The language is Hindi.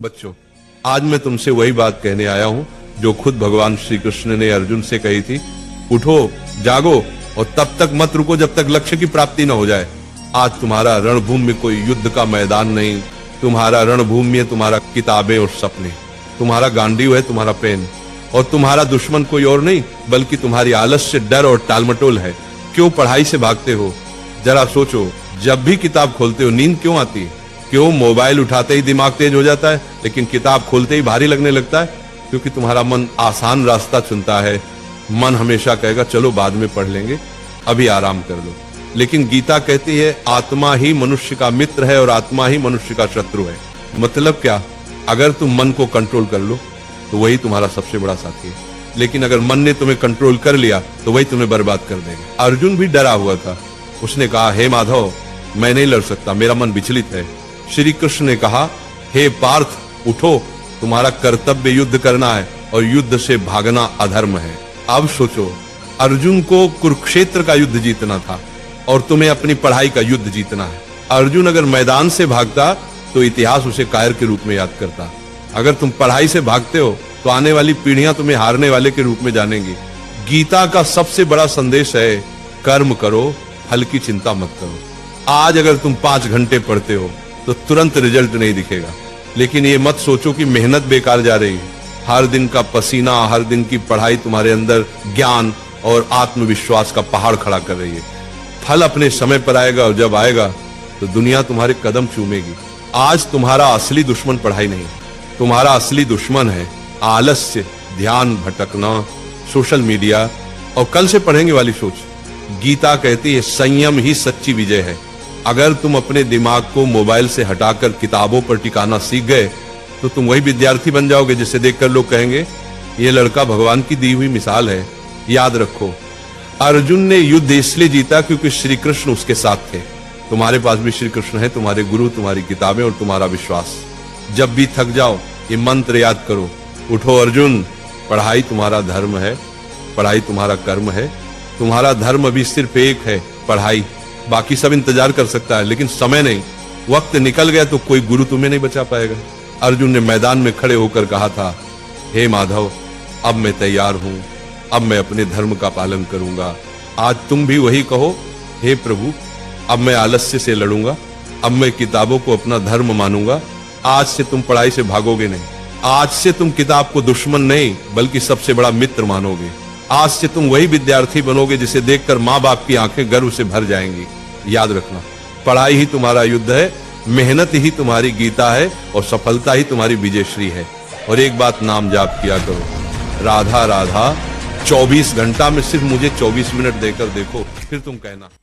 बच्चों, आज मैं तुमसे वही बात कहने आया हूं जो खुद भगवान श्री कृष्ण ने अर्जुन से कही थी। उठो, जागो और तब तक मत रुको जब तक लक्ष्य की प्राप्ति न हो जाए। आज तुम्हारा रणभूमि में कोई युद्ध का मैदान नहीं, तुम्हारा रणभूमि है तुम्हारा किताबें और सपने, तुम्हारा गांडीव है तुम्हारा पेन, और तुम्हारा दुश्मन कोई और नहीं बल्कि तुम्हारी आलस्य, डर और टालमटोल है। क्यों पढ़ाई से भागते हो? जरा सोचो, जब भी किताब खोलते हो नींद क्यों आती है? क्यों मोबाइल उठाते ही दिमाग तेज हो जाता है लेकिन किताब खोलते ही भारी लगने लगता है? क्योंकि तुम्हारा मन आसान रास्ता चुनता है। मन हमेशा कहेगा चलो बाद में पढ़ लेंगे, अभी आराम कर लो। लेकिन गीता कहती है आत्मा ही मनुष्य का मित्र है और आत्मा ही मनुष्य का शत्रु है। मतलब क्या? अगर तुम मन को कंट्रोल कर लो तो वही तुम्हारा सबसे बड़ा साथी है, लेकिन अगर मन ने तुम्हें कंट्रोल कर लिया तो वही तुम्हें बर्बाद कर देगा। अर्जुन भी डरा हुआ था। उसने कहा, हे माधव, मैं नहीं लड़ सकता, मेरा मन विचलित है। श्री कृष्ण ने कहा, हे पार्थ, उठो, तुम्हारा कर्तव्य युद्ध करना है और युद्ध से भागना अधर्म है। अब सोचो, अर्जुन को कुरुक्षेत्र का युद्ध जीतना था और तुम्हें अपनी पढ़ाई का युद्ध जीतना है। अर्जुन अगर मैदान से भागता तो इतिहास उसे कायर के रूप में याद करता। अगर तुम पढ़ाई से भागते हो तो आने वाली पीढ़ियां तुम्हें हारने वाले के रूप में जानेंगी। गीता का सबसे बड़ा संदेश है कर्म करो, फल की चिंता मत करो। आज अगर तुम 5 घंटे पढ़ते हो तो तुरंत रिजल्ट नहीं दिखेगा, लेकिन ये मत सोचो कि मेहनत बेकार जा रही है। हर दिन का पसीना, हर दिन की पढ़ाई तुम्हारे अंदर ज्ञान और आत्मविश्वास का पहाड़ खड़ा कर रही है। फल अपने समय पर आएगा और जब आएगा तो दुनिया तुम्हारे कदम चूमेगी। आज तुम्हारा असली दुश्मन पढ़ाई नहीं, तुम्हारा असली दुश्मन है आलस्य, ध्यान भटकना, सोशल मीडिया और कल से पढ़ेंगे वाली सोच। गीता कहती है संयम ही सच्ची विजय है। अगर तुम अपने दिमाग को मोबाइल से हटाकर किताबों पर टिकाना सीख गए तो तुम वही विद्यार्थी बन जाओगे जिसे देखकर लोग कहेंगे ये लड़का भगवान की दी हुई मिसाल है। याद रखो, अर्जुन ने युद्ध इसलिए जीता क्योंकि श्री कृष्ण उसके साथ थे। तुम्हारे पास भी श्री कृष्ण है, तुम्हारे गुरु, तुम्हारी किताबें और तुम्हारा विश्वास। जब भी थक जाओ ये मंत्र याद करो, उठो अर्जुन, पढ़ाई तुम्हारा धर्म है, पढ़ाई तुम्हारा कर्म है। तुम्हारा धर्म अभी सिर्फ एक है, पढ़ाई। बाकी सब इंतजार कर सकता है लेकिन समय नहीं। वक्त निकल गया तो कोई गुरु तुम्हें नहीं बचा पाएगा। अर्जुन ने मैदान में खड़े होकर कहा था, हे माधव, अब मैं तैयार हूं, अब मैं अपने धर्म का पालन करूंगा। आज तुम भी वही कहो, हे प्रभु, अब मैं आलस्य से लड़ूंगा, अब मैं किताबों को अपना धर्म मानूंगा। आज से तुम पढ़ाई से भागोगे नहीं, आज से तुम किताब को दुश्मन नहीं बल्कि सबसे बड़ा मित्र मानोगे। आज से तुम वही विद्यार्थी बनोगे जिसे देखकर माँ बाप की आंखें गर्व से भर जाएंगी। याद रखना, पढ़ाई ही तुम्हारा युद्ध है, मेहनत ही तुम्हारी गीता है और सफलता ही तुम्हारी विजयश्री है। और एक बात नाम जाप किया करो, राधा राधा। 24 घंटा में सिर्फ मुझे 24 मिनट देकर देखो, फिर तुम कहना।